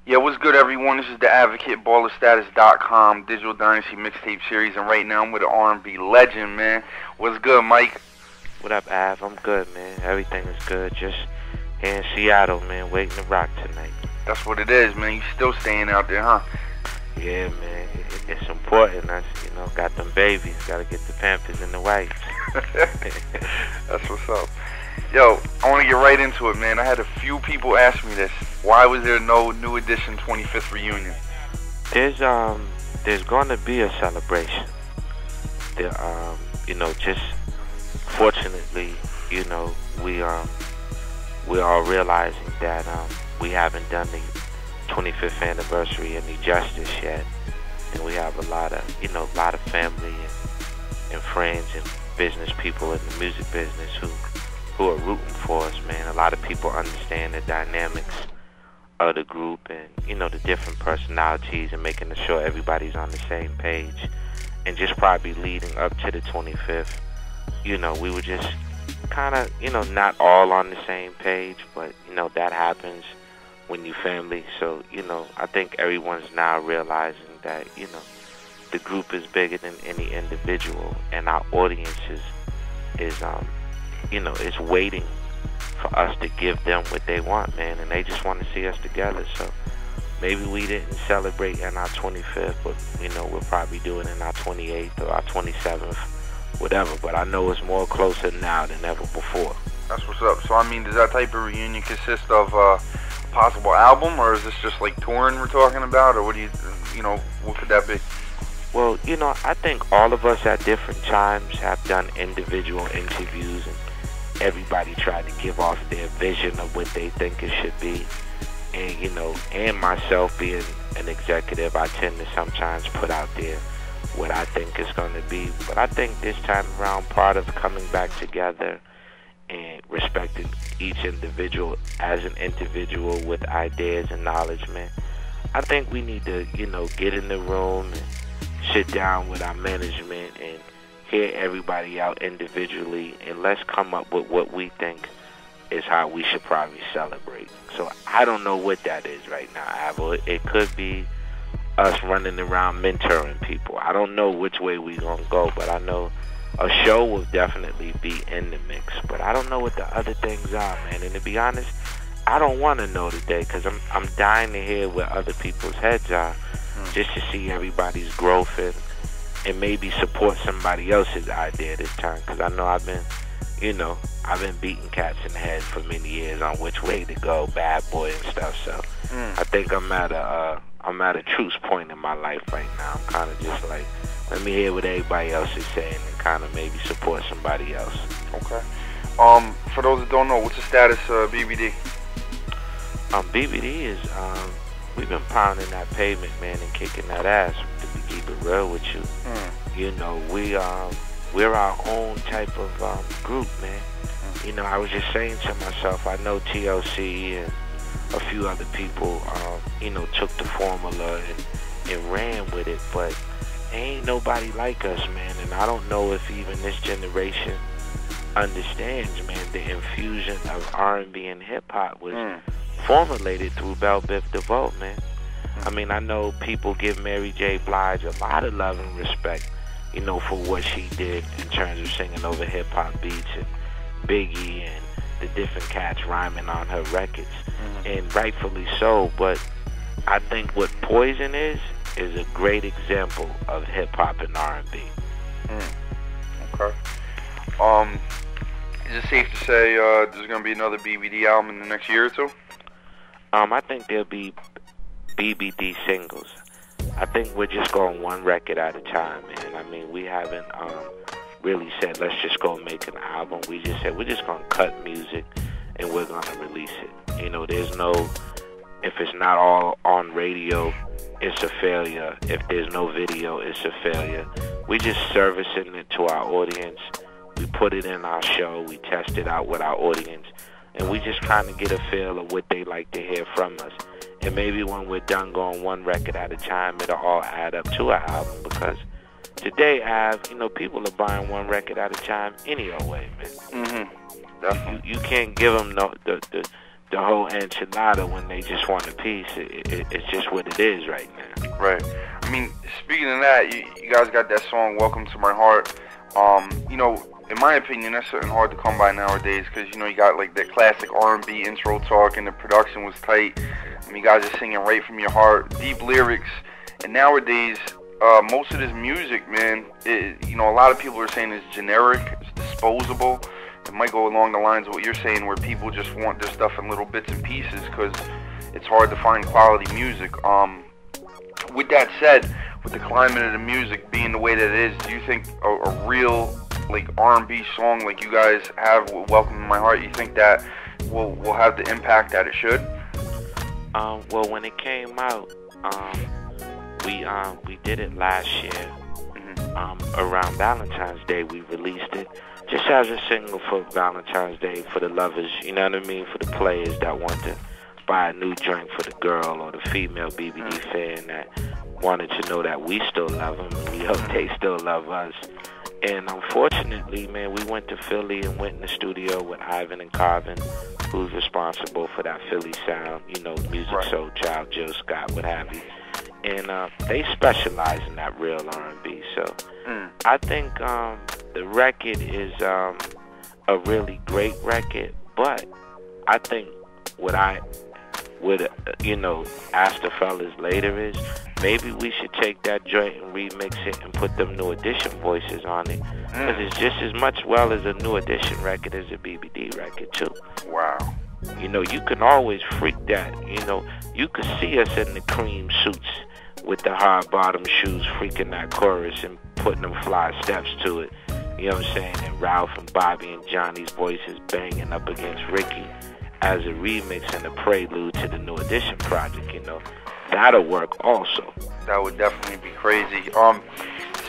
Yeah, what's good, everyone? This is the Advocate, Ballerstatus.com, Digital Dynasty Mixtape Series, and right now I'm with an R&B legend, man. What's good, Mike? What up, Av? I'm good, man. Everything is good. Just here in Seattle, man, waiting to rock tonight. That's what it is, man. You still staying out there, huh? Yeah, man. It's important. Got them babies. Got to get the Pampers and the wipes. That's what's up. Yo, I want to get right into it, man. I had a few people ask me this. Why was there no New Edition 25th reunion? There's going to be a celebration. There, just fortunately, we are realizing that we haven't done the 25th anniversary any justice yet, and we have a lot of family and friends and business people in the music business who are rooting for us, man. A lot of people understand the dynamics of the group and, the different personalities, and making sure everybody's on the same page. And just probably leading up to the 25th, we were just kind of, not all on the same page, but, that happens when you family. So, I think everyone's now realizing that, the group is bigger than any individual, and our audience is waiting for us to give them what they want, man, and they just want to see us together. So maybe we didn't celebrate in our 25th, but we'll probably do it in our 28th or our 27th, whatever. But I know it's more closer now than ever before. That's what's up. So I mean, does that type of reunion consist of a possible album, or is this just like touring we're talking about, or what do what could that be? Well, I think all of us at different times have done individual interviews, and everybody tried to give off their vision of what they think it should be. And, and myself being an executive, I tend to sometimes put out there what I think is going to be. But I think this time around, part of coming back together and respecting each individual as an individual with ideas and knowledge, man, I think we need to, get in the room and sit down with our management and hear everybody out individually, and let's come up with what we think is how we should probably celebrate. So I don't know what that is right now, Avo. It could be us running around mentoring people. I don't know which way we gonna go, but I know a show will definitely be in the mix. But I don't know what the other things are, man. And to be honest, I don't want to know today, because I'm dying to hear where other people's heads are, just to see everybody's growth and maybe support somebody else's idea this time. Because I know I've been beating cats in the head for many years on which way to go, bad boy and stuff. So I think I'm at a truce point in my life right now. I'm kind of just like, let me hear what everybody else is saying and kind of maybe support somebody else. Okay. For those that don't know, what's the status of BBD? BBD is we've been pounding that pavement, man, and kicking that ass, to keep it real with you. We're our own type of group, man. I was just saying to myself, I know TLC and a few other people, took the formula and ran with it, but ain't nobody like us, man. And I don't know if even this generation understands, man, the infusion of R&B and hip-hop was formulated through Belle Biv DeVoe, man. I mean, I know people give Mary J. Blige a lot of love and respect, for what she did in terms of singing over hip-hop beats, and Biggie and the different cats rhyming on her records, and rightfully so. But I think what Poison is a great example of hip-hop and R&B. Okay. Is it safe to say there's going to be another BBD album in the next year or two? I think there'll be BBD singles. I think we're just going one record at a time, man. I mean, we haven't really said, let's just go make an album. We just said, we're just going to cut music and we're going to release it. There's no, if it's not all on radio, it's a failure. If there's no video, it's a failure. We just servicing it to our audience. We put it in our show. We test it out with our audience. And we just kind of get a feel of what they like to hear from us. And maybe when we're done going one record at a time, it'll all add up to an album. Because today, people are buying one record at a time any old way, man. Definitely. You can't give them the the whole enchilada when they just want a piece. It's just what it is right now. Right. I mean, speaking of that, you guys got that song "Welcome to My Heart." You know, in my opinion, that's something hard to come by nowadays because, you know, you got like that classic R&B intro talk and the production was tight. I mean, you guys are singing right from your heart, deep lyrics. And nowadays, most of this music, man, you know, a lot of people are saying it's generic, it's disposable. It might go along the lines of what you're saying, where people just want their stuff in little bits and pieces because it's hard to find quality music. With that said, with the climate of the music being the way that it is, do you think a real like R&B song like you guys have with "Welcome to My Heart," you think that will have the impact that it should? Well, when it came out, we did it last year. Around Valentine's Day, we released it just as a single for Valentine's Day for the lovers. You know what I mean? For the players that want to buy a new joint for the girl, or the female BBD fan that wanted to know that we still love them and we hope they still love us. And unfortunately, man, we went to Philly and went in the studio with Ivan and Carvin, who's responsible for that Philly sound, you know, Music Soul Child, Jill Scott, what have you. And they specialize in that real R&B. So I think the record is a really great record, but I think what I would, you know, ask the fellas later is maybe we should take that joint and remix it and put them New Edition voices on it. Because it's just as much well as a New Edition record as a BBD record, too. Wow. You know, you can always freak that. You know, you could see us in the cream suits with the hard bottom shoes freaking that chorus and putting them fly steps to it. You know what I'm saying? And Ralph and Bobby and Johnny's voices banging up against Ricky as a remix and a prelude to the New Edition project, you know. That'll work also. That would definitely be crazy.